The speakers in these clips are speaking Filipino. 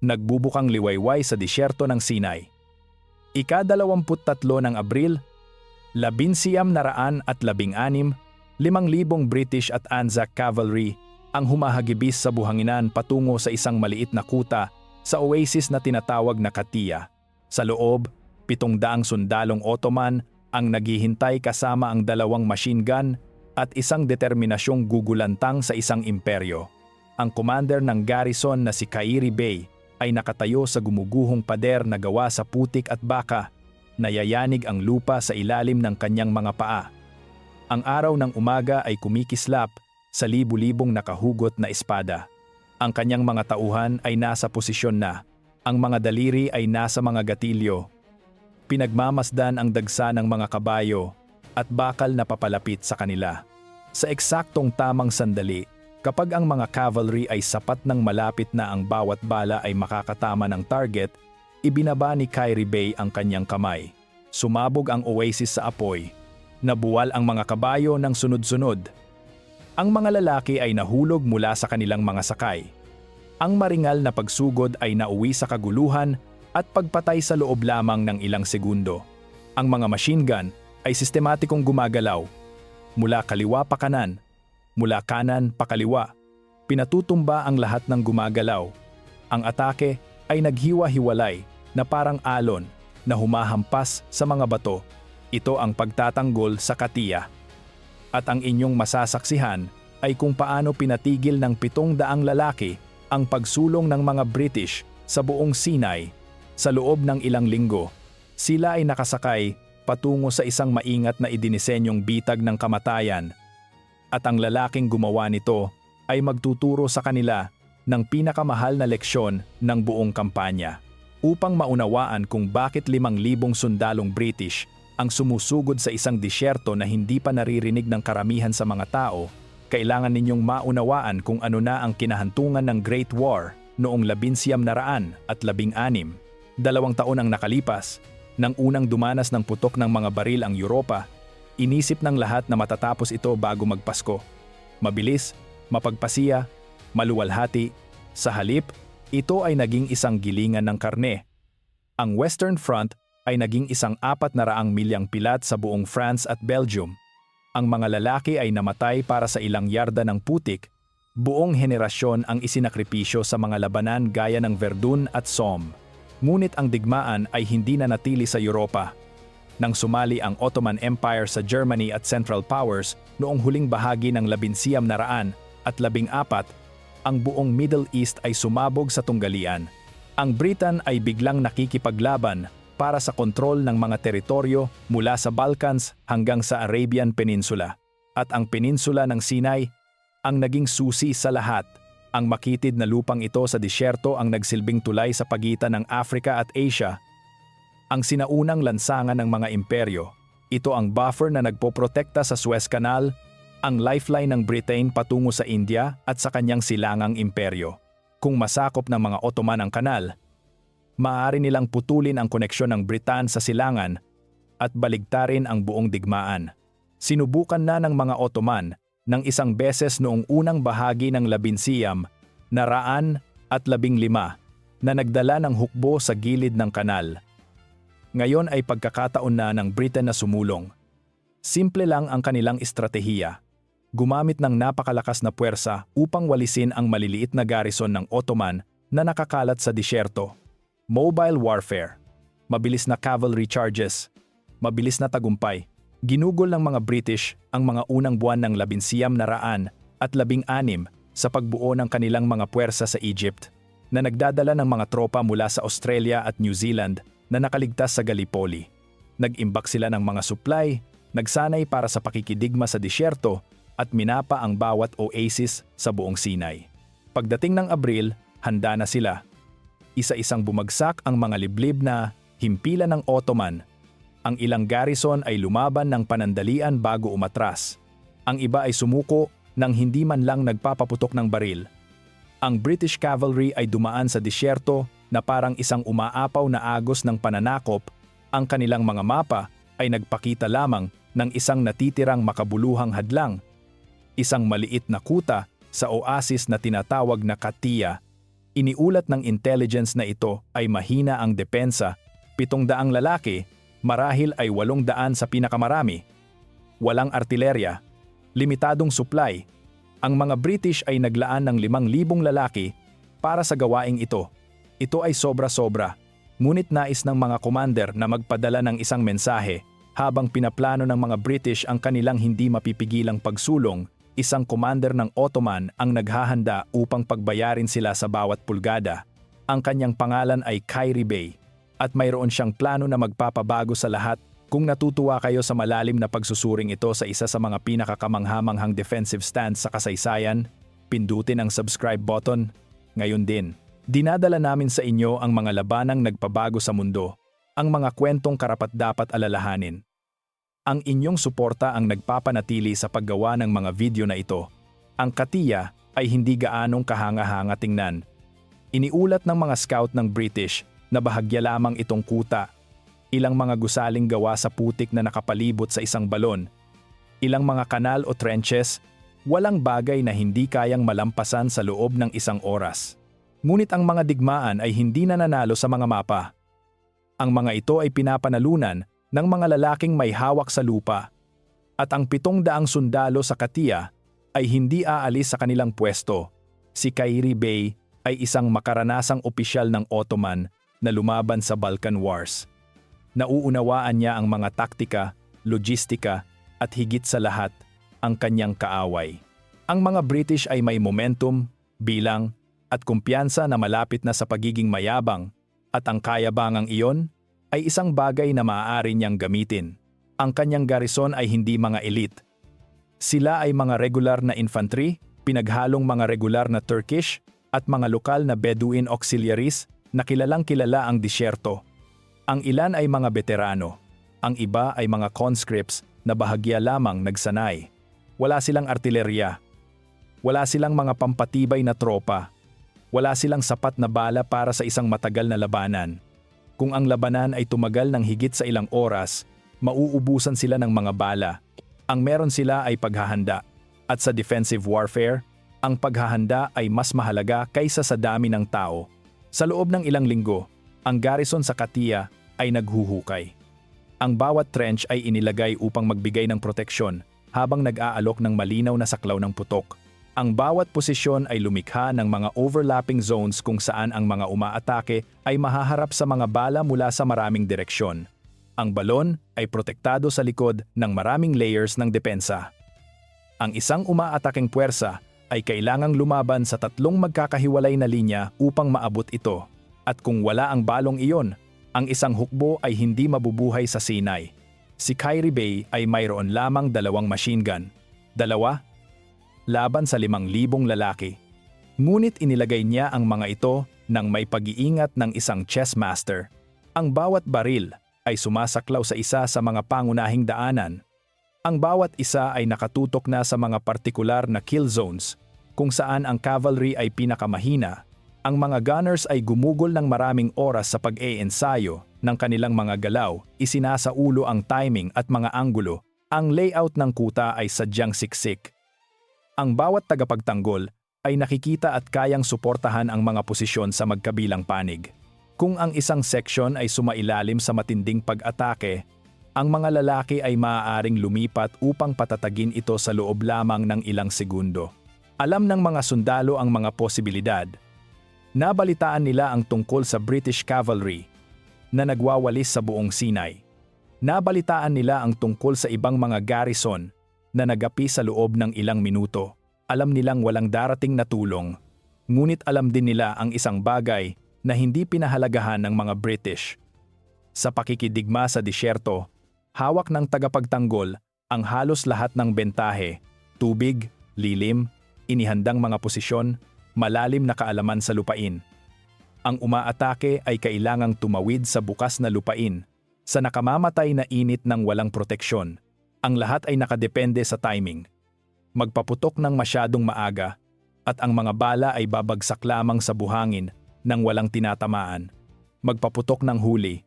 nagbubukang liwayway sa disyerto ng Sinai. Ika-23 ng Abril, 1916, 5,000 British at Anzac Cavalry ang humahagibis sa buhanginan patungo sa isang maliit na kuta sa oasis na tinatawag na Katia. Sa loob, 700 sundalong Ottoman ang naghihintay kasama ang 2 machine gun at isang determinasyong gugulantang sa isang imperyo. Ang commander ng garrison na si Kairi Bey ay nakatayo sa gumuguhong pader na gawa sa putik at baka, nayayanig ang lupa sa ilalim ng kanyang mga paa. Ang araw ng umaga ay kumikislap sa libu-libong nakahugot na espada. Ang kanyang mga tauhan ay nasa posisyon na, ang mga daliri ay nasa mga gatilyo. Pinagmamasdan ang dagsa ng mga kabayo at bakal na papalapit sa kanila. Sa eksaktong tamang sandali, kapag ang mga cavalry ay sapat ng malapit na ang bawat bala ay makakatama ng target, ibinaba ni Kairi Bey ang kanyang kamay. Sumabog ang oasis sa apoy. Nabuwal ang mga kabayo ng sunod-sunod. Ang mga lalaki ay nahulog mula sa kanilang mga sakay. Ang maringal na pagsugod ay nauwi sa kaguluhan at pagpatay sa loob lamang ng ilang segundo. Ang mga machine gun ay sistematikong gumagalaw. Mula kaliwa pa kanan, mula kanan pa kaliwa. Pinatutumba ang lahat ng gumagalaw. Ang atake ay naghiwa-hiwalay na parang alon na humahampas sa mga bato. Ito ang pagtatanggol sa Katia. At ang inyong masasaksihan ay kung paano pinatigil ng 700 lalaki ang pagsulong ng mga British sa buong Sinai. Sa loob ng ilang linggo, sila ay nakasakay patungo sa isang maingat na idinisenyong bitag ng kamatayan. At ang lalaking gumawa nito ay magtuturo sa kanila ng pinakamahal na leksyon ng buong kampanya. Upang maunawaan kung bakit 5,000 sundalong British ang sumusugod sa isang disyerto na hindi pa naririnig ng karamihan sa mga tao, kailangan ninyong maunawaan kung ano na ang kinahantungan ng Great War noong 1916. 2 taon ang nakalipas, nang unang dumanas ng putok ng mga baril ang Europa, inisip ng lahat na matatapos ito bago magpasko. Mabilis, mapagpasiya, maluwalhati. Sa halip, ito ay naging isang gilingan ng karne. Ang Western Front ay naging isang 400 milyang pilat sa buong France at Belgium. Ang mga lalaki ay namatay para sa ilang yarda ng putik. Buong henerasyon ang isinakripisyo sa mga labanan gaya ng Verdun at Somme. Ngunit ang digmaan ay hindi nanatili sa Europa. Nang sumali ang Ottoman Empire sa Germany at Central Powers noong huling bahagi ng 1914, ang buong Middle East ay sumabog sa tunggalian. Ang Britain ay biglang nakikipaglaban para sa kontrol ng mga teritoryo mula sa Balkans hanggang sa Arabian Peninsula. At ang peninsula ng Sinai ang naging susi sa lahat. Ang makitid na lupang ito sa disyerto ang nagsilbing tulay sa pagitan ng Africa at Asia. Ang sinaunang lansangan ng mga imperyo. Ito ang buffer na nagpoprotekta sa Suez Canal, ang lifeline ng Britain patungo sa India at sa kanyang silangang imperyo. Kung masakop ng mga Ottoman ang kanal, maaari nilang putulin ang koneksyon ng Britain sa silangan at baligtarin ang buong digmaan. Sinubukan na ng mga Ottoman ng isang beses noong unang bahagi ng 1915 na nagdala ng hukbo sa gilid ng kanal. Ngayon ay pagkakataon na ng Britain na sumulong. Simple lang ang kanilang estratehiya. Gumamit ng napakalakas na puwersa upang walisin ang maliliit na garrison ng Ottoman na nakakalat sa disyerto. Mobile warfare, mabilis na cavalry charges, mabilis na tagumpay. Ginugol ng mga British ang mga unang buwan ng 1916 sa pagbuo ng kanilang mga puwersa sa Egypt, na nagdadala ng mga tropa mula sa Australia at New Zealand na nakaligtas sa Gallipoli. Nag-imbak sila ng mga supply, nagsanay para sa pakikidigma sa disyerto at minapa ang bawat oasis sa buong Sinai. Pagdating ng Abril, handa na sila. Isa-isang bumagsak ang mga liblib na himpilan ng Ottoman. Ang ilang garrison ay lumaban ng panandalian bago umatras. Ang iba ay sumuko nang hindi man lang nagpapaputok ng baril. Ang British cavalry ay dumaan sa disyerto na parang isang umaapaw na agos ng pananakop. Ang kanilang mga mapa ay nagpakita lamang ng isang natitirang makabuluhang hadlang, isang maliit na kuta sa oasis na tinatawag na Katia. Iniulat ng intelligence na ito ay mahina ang depensa, 700 lalaki, marahil ay 800 sa pinakamarami. Walang artilerya, limitadong supply. Ang mga British ay naglaan ng 5,000 lalaki para sa gawaing ito. Ito ay sobra-sobra, ngunit nais ng mga commander na magpadala ng isang mensahe habang pinaplano ng mga British ang kanilang hindi mapipigilang pagsulong. Isang commander ng Ottoman ang naghahanda upang pagbayarin sila sa bawat pulgada. Ang kanyang pangalan ay Kairi Bey at mayroon siyang plano na magpapabago sa lahat. Kung natutuwa kayo sa malalim na pagsusuring ito sa isa sa mga pinakakamanghamanghang defensive stance sa kasaysayan, pindutin ang subscribe button. Ngayon din, dinadala namin sa inyo ang mga labanang nagpabago sa mundo, ang mga kwentong karapat-dapat alalahanin. Ang inyong suporta ang nagpapanatili sa paggawa ng mga video na ito. Ang Katia ay hindi gaanong kahanga-hanga tingnan. Iniulat ng mga scout ng British na bahagya lamang itong kuta. Ilang mga gusaling gawa sa putik na nakapalibot sa isang balon. Ilang mga kanal o trenches, walang bagay na hindi kayang malampasan sa loob ng isang oras. Ngunit ang mga digmaan ay hindi nananalo sa mga mapa. Ang mga ito ay pinapanalunan ng mga lalaking may hawak sa lupa, at ang 700 sundalo sa Katia ay hindi aalis sa kanilang pwesto. Si Kairi Bey ay isang makaranasang opisyal ng Ottoman na lumaban sa Balkan Wars. Nauunawaan niya ang mga taktika, logistika, at higit sa lahat, ang kanyang kaaway. Ang mga British ay may momentum, bilang, at kumpiyansa na malapit na sa pagiging mayabang, at ang kayabangang iyon ay isang bagay na maaari niyang gamitin. Ang kanyang garrison ay hindi mga elite. Sila ay mga regular na infantry, pinaghalong mga regular na Turkish, at mga lokal na Bedouin auxiliaries na kilalang kilala ang disyerto. Ang ilan ay mga veterano, ang iba ay mga conscripts na bahagya lamang nagsanay. Wala silang artilerya. Wala silang mga pampatibay na tropa. Wala silang sapat na bala para sa isang matagal na labanan. Kung ang labanan ay tumagal ng higit sa ilang oras, mauubusan sila ng mga bala. Ang meron sila ay paghahanda. At sa defensive warfare, ang paghahanda ay mas mahalaga kaysa sa dami ng tao. Sa loob ng ilang linggo, ang garrison sa Katia ay naghuhukay. Ang bawat trench ay inilagay upang magbigay ng proteksyon habang nag-aalok ng malinaw na saklaw ng putok. Ang bawat posisyon ay lumikha ng mga overlapping zones kung saan ang mga umaatake ay mahaharap sa mga bala mula sa maraming direksyon. Ang balon ay protektado sa likod ng maraming layers ng depensa. Ang isang umaataking puwersa ay kailangang lumaban sa 3 magkakahiwalay na linya upang maabot ito. At kung wala ang balong iyon, ang isang hukbo ay hindi mabubuhay sa Sinai. Si Kairi Bey ay mayroon lamang 2 machine gun. 2 laban sa 5,000 lalaki. Ngunit inilagay niya ang mga ito ng may pag-iingat ng isang chess master. Ang bawat baril ay sumasaklaw sa isa sa mga pangunahing daanan. Ang bawat isa ay nakatutok na sa mga partikular na kill zones kung saan ang cavalry ay pinakamahina. Ang mga gunners ay gumugol ng maraming oras sa pag-e-ensayo ng kanilang mga galaw, isinasaulo ang timing at mga anggulo. Ang layout ng kuta ay sadyang siksik. Ang bawat tagapagtanggol ay nakikita at kayang suportahan ang mga posisyon sa magkabilang panig. Kung ang isang section ay sumailalim sa matinding pag-atake, ang mga lalaki ay maaaring lumipat upang patatagin ito sa loob lamang ng ilang segundo. Alam ng mga sundalo ang mga posibilidad. Nabalitaan nila ang tungkol sa British cavalry na nagwawalis sa buong Sinai. Nabalitaan nila ang tungkol sa ibang mga garrison na nagapi sa loob ng ilang minuto. Alam nilang walang darating na tulong, ngunit alam din nila ang isang bagay na hindi pinahalagahan ng mga British. Sa pakikidigma sa disyerto, hawak ng tagapagtanggol ang halos lahat ng bentahe, tubig, lilim, inihandang mga posisyon, malalim na kaalaman sa lupain. Ang umaatake ay kailangang tumawid sa bukas na lupain, sa nakamamatay na init ng walang proteksyon. Ang lahat ay nakadepende sa timing. Magpaputok ng masyadong maaga, at ang mga bala ay babagsak lamang sa buhangin nang walang tinatamaan. Magpaputok ng huli,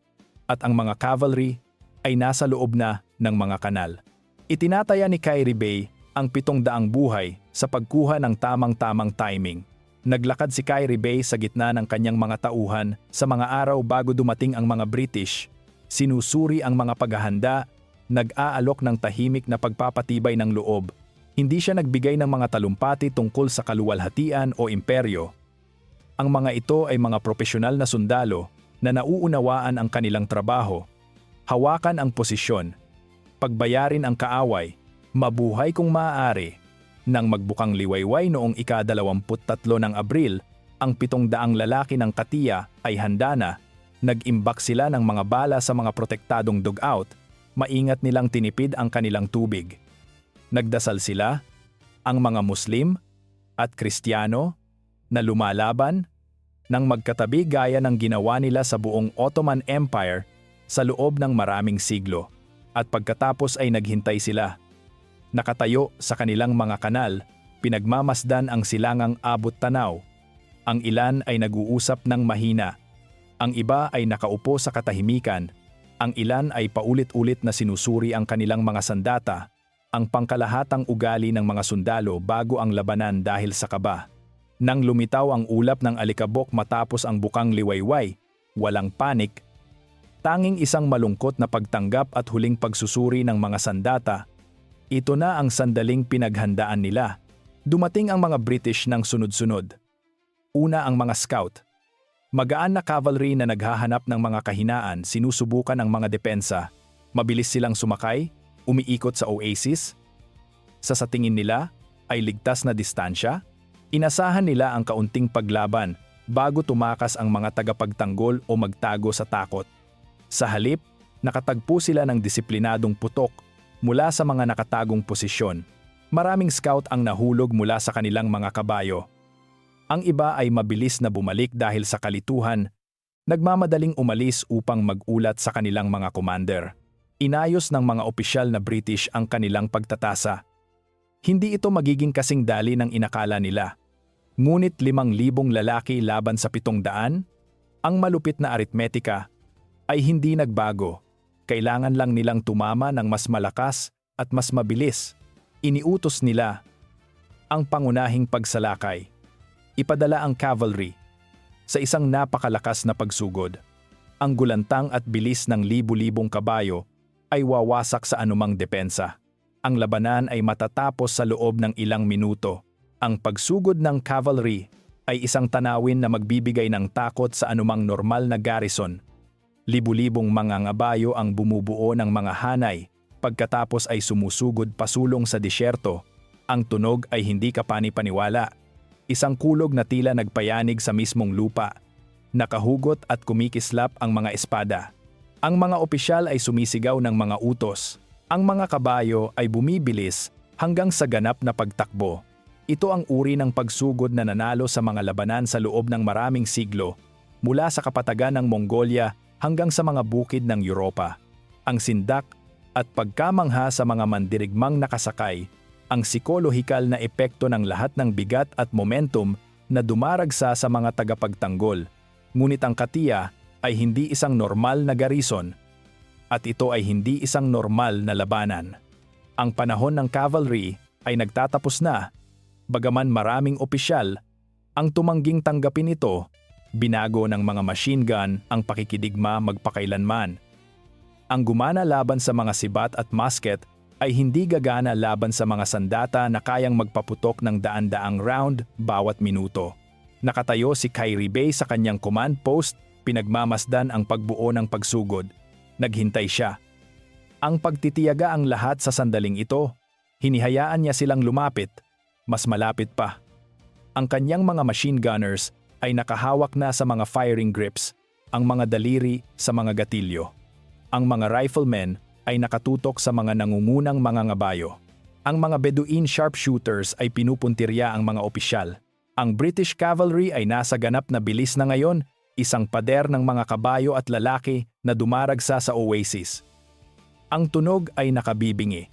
at ang mga cavalry ay nasa loob na ng mga kanal. Itinataya ni Kairi Bey ang 700 buhay sa pagkuha ng tamang-tamang timing. Naglakad si Kyrie Bey sa gitna ng kanyang mga tauhan sa mga araw bago dumating ang mga British. Sinusuri ang mga paghahanda, nag-aalok ng tahimik na pagpapatibay ng loob. Hindi siya nagbigay ng mga talumpati tungkol sa kaluwalhatian o imperyo. Ang mga ito ay mga propesyonal na sundalo na nauunawaan ang kanilang trabaho. Hawakan ang posisyon, pagbayarin ang kaaway, mabuhay kung maaari. Nang magbukang liwayway noong ika-23 ng Abril, ang 700 lalaki ng Katia ay handa na. Nag-imbak sila ng mga bala sa mga protektadong dugout, maingat nilang tinipid ang kanilang tubig. Nagdasal sila, ang mga Muslim at Kristiyano, na lumalaban, nang magkatabi gaya ng ginawa nila sa buong Ottoman Empire sa loob ng maraming siglo. At pagkatapos ay naghintay sila. Nakatayo sa kanilang mga kanal, pinagmamasdan ang silangang abot tanaw. Ang ilan ay nag-uusap ng mahina. Ang iba ay nakaupo sa katahimikan. Ang ilan ay paulit-ulit na sinusuri ang kanilang mga sandata, ang pangkalahatang ugali ng mga sundalo bago ang labanan dahil sa kaba. Nang lumitaw ang ulap ng alikabok matapos ang bukang liwayway, walang panik. Tanging isang malungkot na pagtanggap at huling pagsusuri ng mga sandata. Ito na ang sandaling pinaghandaan nila. Dumating ang mga British ng sunod-sunod. Una ang mga scout. Magaan na cavalry na naghahanap ng mga kahinaan, sinusubukan ang mga depensa. Mabilis silang sumakay, umiikot sa oasis. Sa tingin nila ay ligtas na distansya. Inasahan nila ang kaunting paglaban bago tumakas ang mga tagapagtanggol o magtago sa takot. Sa halip, nakatagpo sila ng disiplinadong putok mula sa mga nakatagong posisyon. Maraming scout ang nahulog mula sa kanilang mga kabayo. Ang iba ay mabilis na bumalik dahil sa kalituhan, nagmamadaling umalis upang magulat sa kanilang mga commander. Inayos ng mga opisyal na British ang kanilang pagtatasa. Hindi ito magiging kasing dali ng inakala nila. Ngunit 5,000 lalaki laban sa 700, ang malupit na aritmetika ay hindi nagbago. Kailangan lang nilang tumama ng mas malakas at mas mabilis. Iniutos nila ang pangunahing pagsalakay. Ipadala ang cavalry sa isang napakalakas na pagsugod. Ang gulantang at bilis ng libu-libong kabayo ay wawasak sa anumang depensa. Ang labanan ay matatapos sa loob ng ilang minuto. Ang pagsugod ng cavalry ay isang tanawin na magbibigay ng takot sa anumang normal na garrison. Libu-libong mga ngabayo ang bumubuo ng mga hanay, pagkatapos ay sumusugod pasulong sa disyerto. Ang tunog ay hindi kapani-paniwala. Isang kulog na tila nagpayanig sa mismong lupa. Nakahugot at kumikislap ang mga espada. Ang mga opisyal ay sumisigaw ng mga utos. Ang mga kabayo ay bumibilis hanggang sa ganap na pagtakbo. Ito ang uri ng pagsugod na nanalo sa mga labanan sa loob ng maraming siglo, mula sa kapatagan ng Mongolia hanggang sa mga bukid ng Europa. Ang sindak at pagkamangha sa mga mandirigmang nakasakay, ang psikolohikal na epekto ng lahat ng bigat at momentum na dumaragsa sa mga tagapagtanggol. Ngunit ang Katia ay hindi isang normal na garrison, at ito ay hindi isang normal na labanan. Ang panahon ng cavalry ay nagtatapos na, bagaman maraming opisyal ang tumangging tanggapin ito. Binago ng mga machine gun ang pakikidigma magpakailanman. Ang gumana laban sa mga sibat at musket ay hindi gagana laban sa mga sandata na kayang magpaputok ng daan-daang round bawat minuto. Nakatayo si Kyrie Bey sa kanyang command post, pinagmamasdan ang pagbuo ng pagsugod. Naghintay siya. Ang pagtitiyaga ang lahat sa sandaling ito. Hinihayaan niya silang lumapit, mas malapit pa. Ang kanyang mga machine gunners ay nakahawak na sa mga firing grips, ang mga daliri sa mga gatilyo. Ang mga riflemen ay nakatutok sa mga nangungunang mga ngabayo. Ang mga Bedouin sharpshooters ay pinupuntirya ang mga opisyal. Ang British cavalry ay nasa ganap na bilis na ngayon, isang pader ng mga kabayo at lalaki na dumaragsa sa oasis. Ang tunog ay nakabibingi.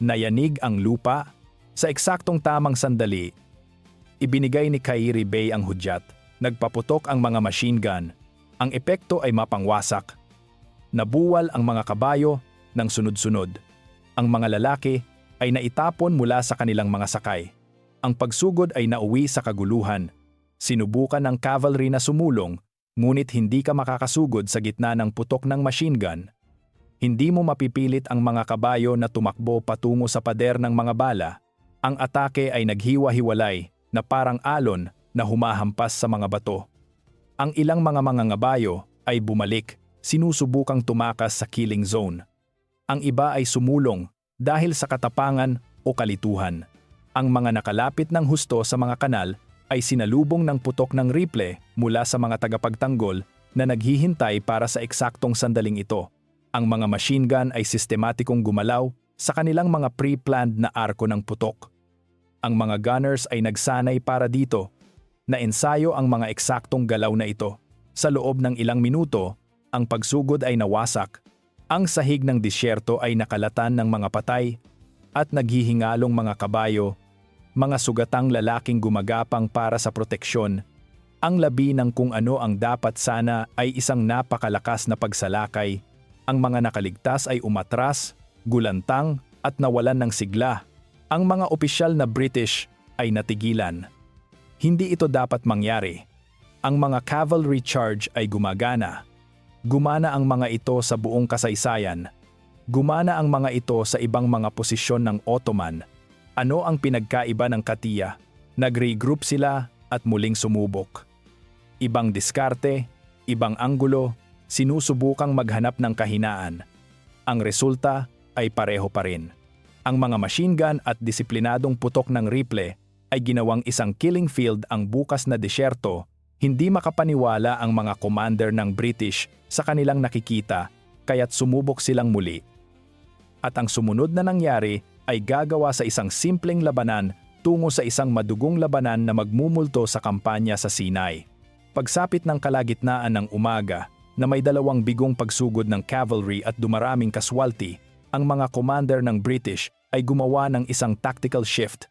Nayanig ang lupa. Sa eksaktong tamang sandali, ibinigay ni Kyrie Bey ang hudyat. Nagpaputok ang mga machine gun. Ang epekto ay mapangwasak. Nabuwal ang mga kabayo ng sunod-sunod. Ang mga lalaki ay naitapon mula sa kanilang mga sakay. Ang pagsugod ay nauwi sa kaguluhan. Sinubukan ng cavalry na sumulong, ngunit hindi ka makakasugod sa gitna ng putok ng machine gun. Hindi mo mapipilit ang mga kabayo na tumakbo patungo sa pader ng mga bala. Ang atake ay naghiwa-hiwalay na parang alon na humahampas sa mga bato. Ang ilang mga mangangabayo ay bumalik, sinusubukang tumakas sa killing zone. Ang iba ay sumulong dahil sa katapangan o kalituhan. Ang mga nakalapit ng husto sa mga kanal ay sinalubong ng putok ng rifle mula sa mga tagapagtanggol na naghihintay para sa eksaktong sandaling ito. Ang mga machine gun ay sistematikong gumalaw sa kanilang mga pre-planned na arko ng putok. Ang mga gunners ay nagsanay para dito, na ensayo ang mga eksaktong galaw na ito. Sa loob ng ilang minuto, ang pagsugod ay nawasak. Ang sahig ng disyerto ay nakalatan ng mga patay at naghihingalong mga kabayo, mga sugatang lalaking gumagapang para sa proteksyon. Ang labi ng kung ano ang dapat sana ay isang napakalakas na pagsalakay. Ang mga nakaligtas ay umatras, gulantang at nawalan ng sigla. Ang mga opisyal na British ay natigilan. Hindi ito dapat mangyari. Ang mga cavalry charge ay gumagana. Gumana ang mga ito sa buong kasaysayan. Gumana ang mga ito sa ibang mga posisyon ng Ottoman. Ano ang pinagkaiba ng Katia? Nag-regroup sila at muling sumubok. Ibang diskarte, ibang anggulo, sinusubukang maghanap ng kahinaan. Ang resulta ay pareho pa rin. Ang mga machine gun at disiplinadong putok ng rifle ay ginawang isang killing field ang bukas na disyerto. Hindi makapaniwala ang mga commander ng British sa kanilang nakikita, kaya't sumubok silang muli. At ang sumunod na nangyari ay gagawa sa isang simpleng labanan tungo sa isang madugong labanan na magmumulto sa kampanya sa Sinai. Pagsapit ng kalagitnaan ng umaga na may 2 bigong pagsugod ng cavalry at dumaraming kaswalti, ang mga commander ng British ay gumawa ng isang tactical shift.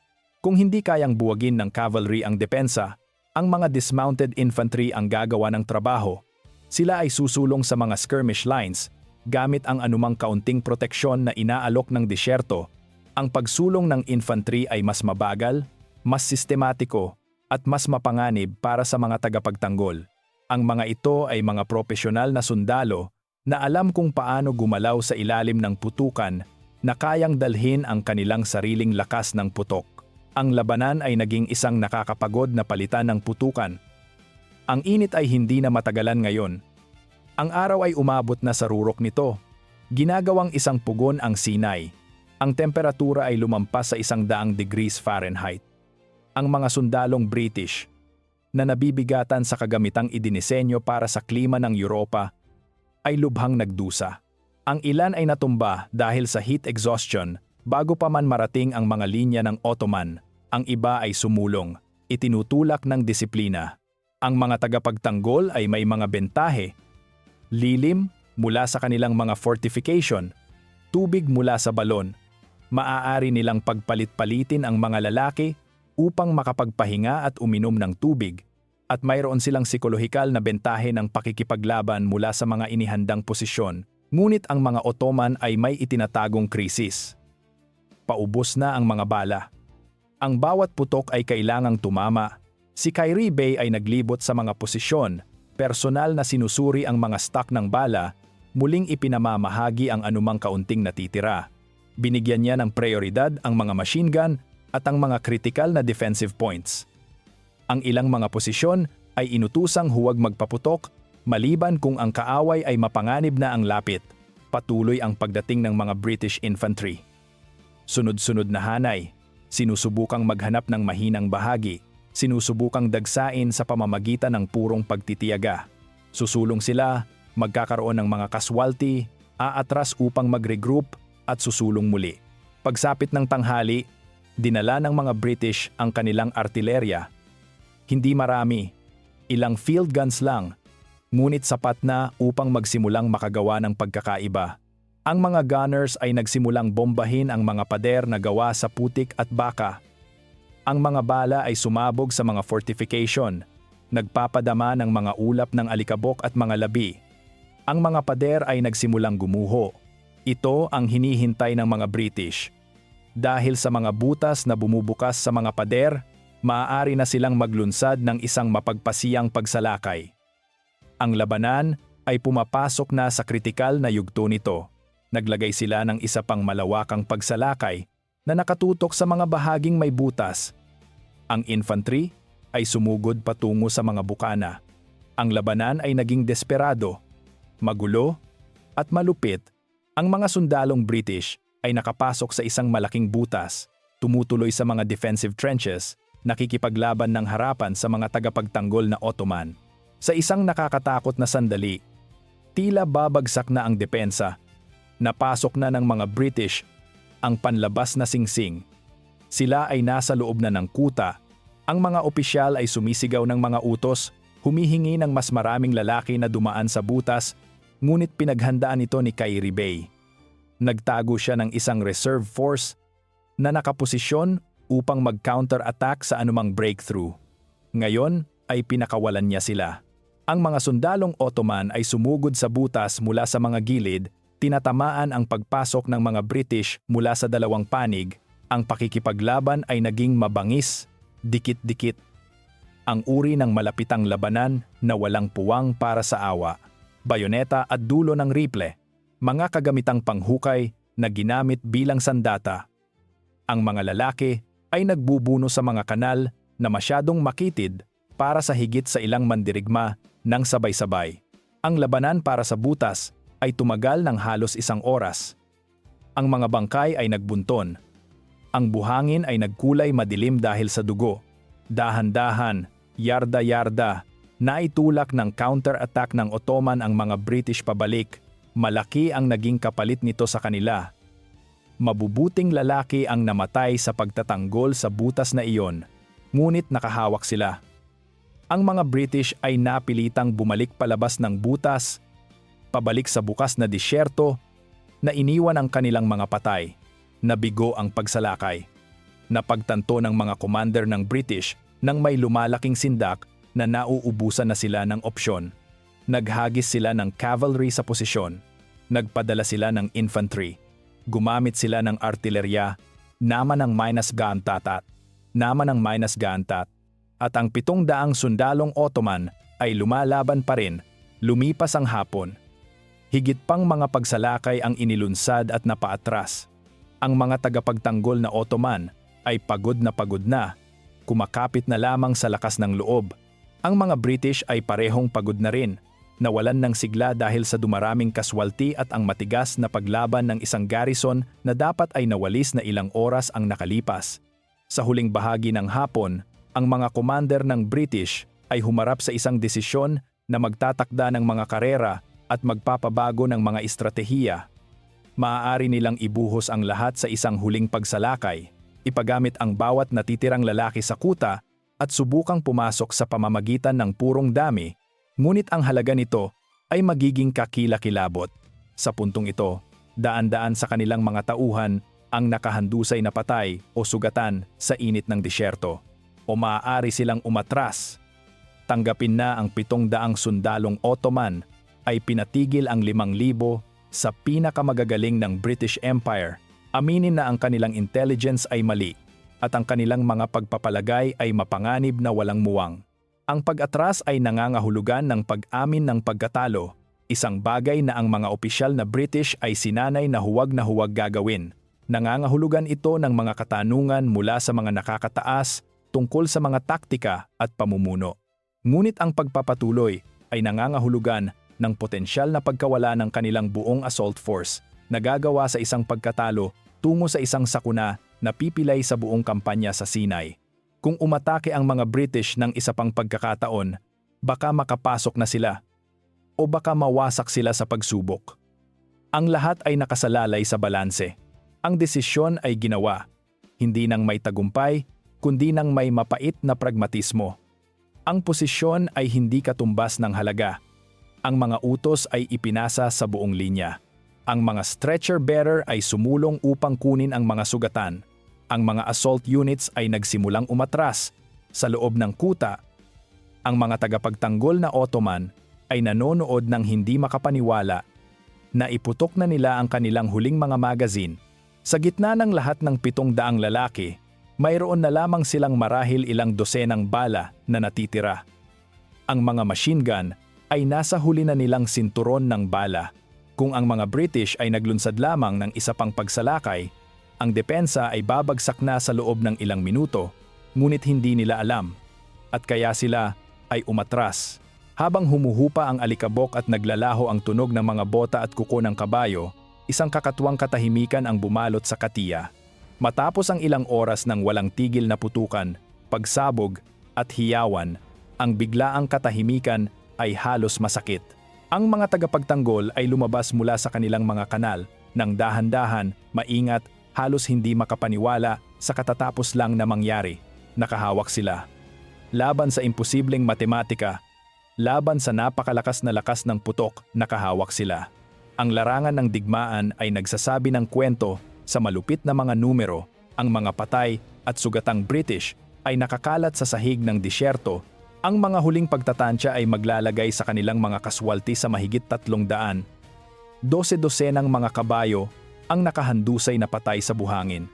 Kung hindi kayang buwagin ng cavalry ang depensa, ang mga dismounted infantry ang gagawa ng trabaho. Sila ay susulong sa mga skirmish lines gamit ang anumang kaunting proteksyon na inaalok ng disyerto. Ang pagsulong ng infantry ay mas mabagal, mas sistematiko, at mas mapanganib para sa mga tagapagtanggol. Ang mga ito ay mga propesyonal na sundalo na alam kung paano gumalaw sa ilalim ng putukan na kayang dalhin ang kanilang sariling lakas ng putok. Ang labanan ay naging isang nakakapagod na palitan ng putukan. Ang init ay hindi na matagalan ngayon. Ang araw ay umabot na sa rurok nito. Ginagawang isang pugon ang Sinai. Ang temperatura ay lumampas sa 100 degrees Fahrenheit. Ang mga sundalong British na nabibigatan sa kagamitang idinisenyo para sa klima ng Europa ay lubhang nagdusa. Ang ilan ay natumba dahil sa heat exhaustion bago pa man marating ang mga linya ng Ottoman. Ang iba ay sumulong, itinutulak ng disiplina. Ang mga tagapagtanggol ay may mga bentahe. Lilim mula sa kanilang mga fortification, tubig mula sa balon. Maaari nilang pagpalit-palitin ang mga lalaki upang makapagpahinga at uminom ng tubig, at mayroon silang psikolohikal na bentahe ng pakikipaglaban mula sa mga inihandang posisyon. Ngunit ang mga Ottoman ay may itinatagong krisis. Paubos na ang mga bala. Ang bawat putok ay kailangang tumama. Si Kyrie Bey ay naglibot sa mga posisyon, personal na sinusuri ang mga stock ng bala, muling ipinamamahagi ang anumang kaunting natitira. Binigyan niya ng prioridad ang mga machine gun at ang mga critical na defensive points. Ang ilang mga posisyon ay inutusang huwag magpaputok maliban kung ang kaaway ay mapanganib na ang lapit. Patuloy ang pagdating ng mga British infantry. Sunod-sunod na hanay, sinusubukang maghanap ng mahinang bahagi, sinusubukang dagsain sa pamamagitan ng purong pagtitiyaga. Susulong sila, magkakaroon ng mga kaswalti, aatras upang mag-regroup at susulong muli. Pagsapit ng tanghali, dinala ng mga British ang kanilang artilerya. Hindi marami, ilang field guns lang, ngunit sapat na upang magsimulang makagawa ng pagkakaiba. Ang mga gunners ay nagsimulang bombahin ang mga pader na gawa sa putik at baka. Ang mga bala ay sumabog sa mga fortification, nagpapadama ng mga ulap ng alikabok at mga labi. Ang mga pader ay nagsimulang gumuho. Ito ang hinihintay ng mga British. Dahil sa mga butas na bumubukas sa mga pader, maaari na silang maglunsad ng isang mapagpasiyang pagsalakay. Ang labanan ay pumapasok na sa kritikal na yugto nito. Naglagay sila ng isa pang malawakang pagsalakay na nakatutok sa mga bahaging may butas. Ang infantry ay sumugod patungo sa mga bukana. Ang labanan ay naging desperado, magulo, at malupit. Ang mga sundalong British ay nakapasok sa isang malaking butas, tumutuloy sa mga defensive trenches, nakikipaglaban ng harapan sa mga tagapagtanggol na Ottoman. Sa isang nakakatakot na sandali, tila babagsak na ang depensa. Napasok na ng mga British ang panlabas na singsing. Sila ay nasa loob na ng kuta. Ang mga opisyal ay sumisigaw ng mga utos, humihingi ng mas maraming lalaki na dumaan sa butas, ngunit pinaghandaan ito ni Kairi Bey. Nagtago siya ng isang reserve force na nakaposisyon upang mag-counter-attack sa anumang breakthrough. Ngayon ay pinakawalan niya sila. Ang mga sundalong Ottoman ay sumugod sa butas mula sa mga gilid, tinatamaan ang pagpasok ng mga British mula sa dalawang panig. Ang pakikipaglaban ay naging mabangis, dikit-dikit. Ang uri ng malapitang labanan na walang puwang para sa awa, bayoneta at dulo ng rifle, mga kagamitang panghukay na ginamit bilang sandata. Ang mga lalaki ay nagbubuno sa mga kanal na masyadong makitid para sa higit sa ilang mandirigma ng sabay-sabay. Ang labanan para sa butas ay tumagal ng halos 1 oras. Ang mga bangkay ay nagbunton. Ang buhangin ay nagkulay madilim dahil sa dugo. Dahan-dahan, yarda-yarda, naitulak ng counter-attack ng Ottoman ang mga British pabalik. Malaki ang naging kapalit nito sa kanila. Mabubuting lalaki ang namatay sa pagtatanggol sa butas na iyon, ngunit nakahawak sila. Ang mga British ay napilitang bumalik palabas ng butas, pabalik sa bukas na disyerto, na iniwan ang kanilang mga patay. Nabigo ang pagsalakay. Napagtanto ng mga commander ng British nang may lumalaking sindak na nauubusan na sila ng opsyon. Naghagis sila ng cavalry sa posisyon. Nagpadala sila ng infantry. Gumamit sila ng artilerya, naman ng -gantat, at ang 700 sundalong Ottoman ay lumalaban pa rin, lumipas ang hapon. Higit pang mga pagsalakay ang inilunsad at napaatras. Ang mga tagapagtanggol na Ottoman ay pagod na, kumakapit na lamang sa lakas ng loob. Ang mga British ay parehong pagod na rin, nawalan ng sigla dahil sa dumaraming kaswalti at ang matigas na paglaban ng isang garrison na dapat ay nawalis na ilang oras ang nakalipas. Sa huling bahagi ng hapon, ang mga commander ng British ay humarap sa isang desisyon na magtatakda ng mga karera at magpapabago ng mga estratehiya. Maaari nilang ibuhos ang lahat sa isang huling pagsalakay, ipagamit ang bawat natitirang lalaki sa kuta at subukang pumasok sa pamamagitan ng purong dami, ngunit ang halaga nito ay magiging kakilakilabot. Sa puntong ito, daan-daan sa kanilang mga tauhan ang nakahandusay na patay o sugatan sa init ng disyerto. O maaari silang umatras. Tanggapin na ang 700 sundalong Ottoman ay pinatigil ang 5,000 sa pinakamagagaling ng British Empire. Aminin na ang kanilang intelligence ay mali at ang kanilang mga pagpapalagay ay mapanganib na walang muwang. Ang pag-atras ay nangangahulugan ng pag-amin ng pagkatalo, isang bagay na ang mga opisyal na British ay sinanay na huwag gagawin. Nangangahulugan ito ng mga katanungan mula sa mga nakakataas tungkol sa mga taktika at pamumuno. Ngunit ang pagpapatuloy ay nangangahulugan ng potensyal na pagkawala ng kanilang buong assault force na gagawa sa isang pagkatalo tungo sa isang sakuna na pipilay sa buong kampanya sa Sinai. Kung umatake ang mga British ng isa pang pagkakataon, baka makapasok na sila o baka mawasak sila sa pagsubok. Ang lahat ay nakasalalay sa balanse. Ang desisyon ay ginawa, hindi nang may tagumpay, kundi nang may mapait na pragmatismo. Ang posisyon ay hindi katumbas ng halaga. Ang mga utos ay ipinasa sa buong linya. Ang mga stretcher bearer ay sumulong upang kunin ang mga sugatan. Ang mga assault units ay nagsimulang umatras. Sa loob ng kuta, ang mga tagapagtanggol na Ottoman ay nanonood ng hindi makapaniwala. Naiputok na nila ang kanilang huling mga magazine. Sa gitna ng lahat ng 700 lalaki, mayroon na lamang silang marahil ilang dosenang bala na natitira. Ang mga machine gun ay nasa huli na nilang sinturon ng bala. Kung ang mga British ay naglunsad lamang ng isa pang pagsalakay, ang depensa ay babagsak na sa loob ng ilang minuto, ngunit hindi nila alam. At kaya sila ay umatras. Habang humuhupa ang alikabok at naglalaho ang tunog ng mga bota at kuko ng kabayo, isang kakatuwang katahimikan ang bumalot sa Katia. Matapos ang ilang oras ng walang tigil na putukan, pagsabog at hiyawan, ang biglaang katahimikan ay halos masakit. Ang mga tagapagtanggol ay lumabas mula sa kanilang mga kanal nang dahan-dahan, maingat, halos hindi makapaniwala sa katatapos lang na mangyari. Nakahawak sila. Laban sa imposibleng matematika, laban sa napakalakas na lakas ng putok, nakahawak sila. Ang larangan ng digmaan ay nagsasabi ng kwento sa malupit na mga numero. Ang mga patay at sugatang British ay nakakalat sa sahig ng disyerto. Ang mga huling pagtatansya ay maglalagay sa kanilang mga kaswalti sa mahigit 300. 12-dosenang mga kabayo ang nakahandusay na patay sa buhangin.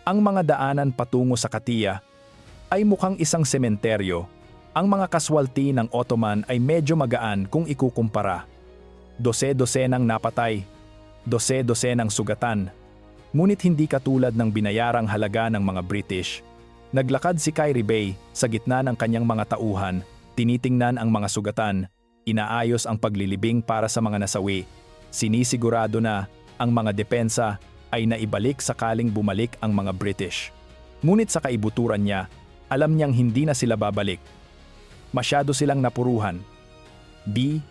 Ang mga daanan patungo sa Katia ay mukhang isang sementeryo. Ang mga kaswalti ng Ottoman ay medyo magaan kung ikukumpara. 12-dosenang napatay, 12-dosenang sugatan. Ngunit hindi katulad ng binayarang halaga ng mga British. Naglakad si Kyrie Bey sa gitna ng kanyang mga tauhan, tinitingnan ang mga sugatan, inaayos ang paglilibing para sa mga nasawi. Sinisigurado na ang mga depensa ay naibalik sakaling bumalik ang mga British. Ngunit sa kaibuturan niya, alam niyang hindi na sila babalik. Masyado silang napuruhan. B.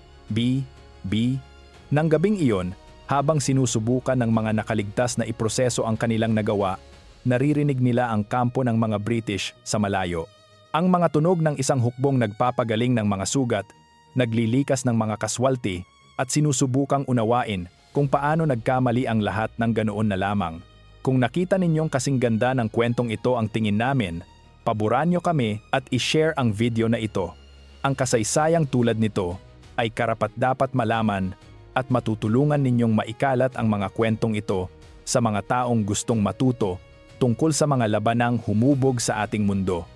Nang gabing iyon, habang sinusubukan ng mga nakaligtas na iproseso ang kanilang nagawa, naririnig nila ang kampo ng mga British sa malayo. Ang mga tunog ng isang hukbong nagpapagaling ng mga sugat, naglilikas ng mga kaswalti, at sinusubukang unawain kung paano nagkamali ang lahat ng ganoon na lamang. Kung nakita ninyong kasing ganda ng kwentong ito ang tingin namin, paboran nyo kami at i-share ang video na ito. Ang kasaysayang tulad nito ay karapat-dapat malaman at matutulungan ninyong maikalat ang mga kwentong ito sa mga taong gustong matuto tungkol sa mga labanang humubog sa ating mundo.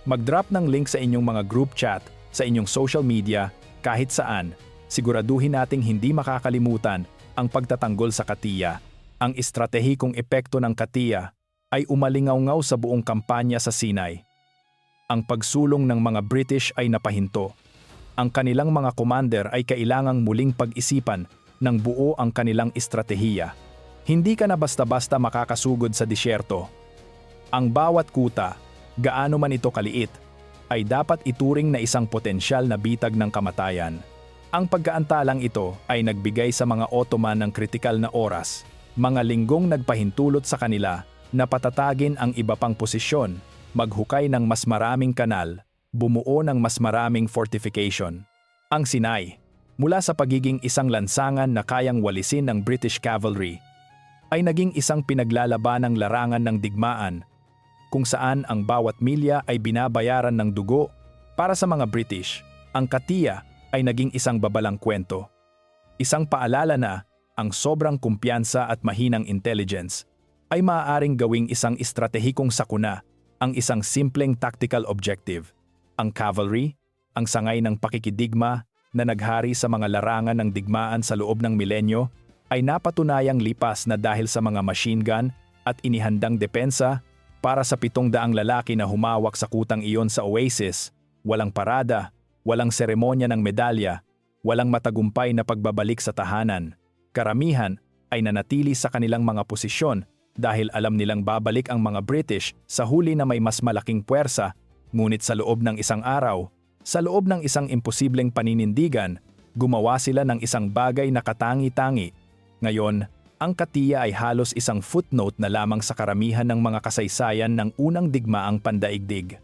Mag-drop ng link sa inyong mga group chat, sa inyong social media, kahit saan. Siguraduhin nating hindi makakalimutan ang pagtatanggol sa Katia. Ang estratehikong epekto ng Katia ay umalingaw-ngaw sa buong kampanya sa Sinai. Ang pagsulong ng mga British ay napahinto. Ang kanilang mga commander ay kailangang muling pag-isipan ng buo ang kanilang estratehiya. Hindi ka na basta-basta makakasugod sa disyerto. Ang bawat kuta, gaano man ito kaliit, ay dapat ituring na isang potensyal na bitag ng kamatayan. Ang pagkaantalang ito ay nagbigay sa mga Ottoman ng kritikal na oras, mga linggong nagpahintulot sa kanila na patatagin ang iba pang posisyon, maghukay ng mas maraming kanal, bumuo ng mas maraming fortification. Ang Sinai, mula sa pagiging isang lansangan na kayang walisin ng British cavalry, ay naging isang pinaglalabanang larangan ng digmaan, kung saan ang bawat milya ay binabayaran ng dugo. Para sa mga British, ang Katia ay naging isang babalang kwento. Isang paalala na ang sobrang kumpiyansa at mahinang intelligence ay maaaring gawing isang estratehikong sakuna, ang isang simpleng tactical objective. Ang cavalry, ang sangay ng pakikidigma na naghari sa mga larangan ng digmaan sa loob ng milenyo, ay napatunayang lipas na dahil sa mga machine gun at inihandang depensa. Para sa 700 lalaki na humawak sa kutang iyon sa Oasis, walang parada, walang seremonya ng medalya, walang matagumpay na pagbabalik sa tahanan. Karamihan ay nanatili sa kanilang mga posisyon dahil alam nilang babalik ang mga British sa huli na may mas malaking puwersa. Ngunit sa loob ng isang araw, sa loob ng isang imposibleng paninindigan, gumawa sila ng isang bagay na katangi-tangi. Ngayon, ang Katia ay halos isang footnote na lamang sa karamihan ng mga kasaysayan ng unang digmaang pandaigdig.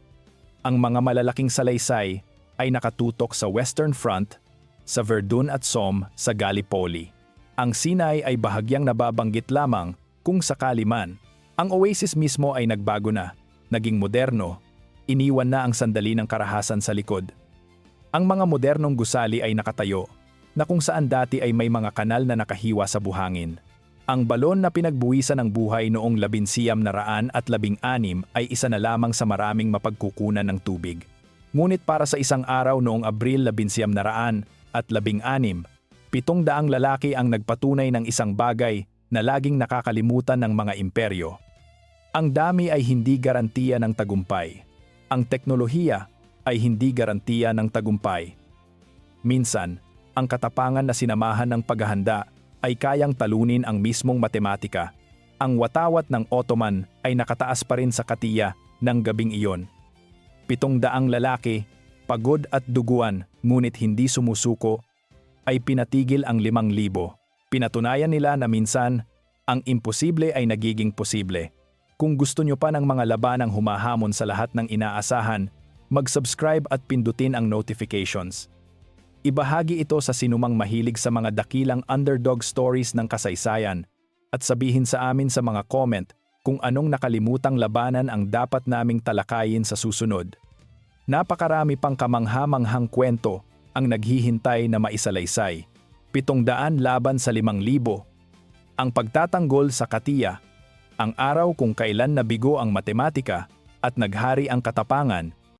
Ang mga malalaking salaysay ay nakatutok sa Western Front, sa Verdun at Somme, sa Gallipoli. Ang Sinai ay bahagyang nababanggit lamang kung sakali man. Ang Oasis mismo ay nagbago na, naging moderno. Iniwan na ang sandali ng karahasan sa likod. Ang mga modernong gusali ay nakatayo, na kung saan dati ay may mga kanal na nakahiwa sa buhangin. Ang balon na pinagbuwisan ng buhay noong 1916 ay isa na lamang sa maraming mapagkukunan ng tubig. Ngunit para sa isang araw noong Abril 1916, 700 lalaki ang nagpatunay ng isang bagay na laging nakakalimutan ng mga imperyo. Ang dami ay hindi garantiya ng tagumpay. Ang teknolohiya ay hindi garantiya ng tagumpay. Minsan, ang katapangan na sinamahan ng paghahanda ay kayang talunin ang mismong matematika. Ang watawat ng Ottoman ay nakataas pa rin sa katiya ng gabing iyon. 700 lalaki, pagod at duguan ngunit hindi sumusuko, ay pinatigil ang 5,000. Pinatunayan nila na minsan, ang imposible ay nagiging posible. Kung gusto nyo pa ng mga labanang humahamon sa lahat ng inaasahan, mag-subscribe at pindutin ang notifications. Ibahagi ito sa sinumang mahilig sa mga dakilang underdog stories ng kasaysayan at sabihin sa amin sa mga comment kung anong nakalimutang labanan ang dapat naming talakayin sa susunod. Napakarami pang kamangha-manghang kwento ang naghihintay na maisalaysay. 700 laban sa 5,000. Ang pagtatanggol sa katiya, ang araw kung kailan nabigo ang matematika at naghari ang katapangan,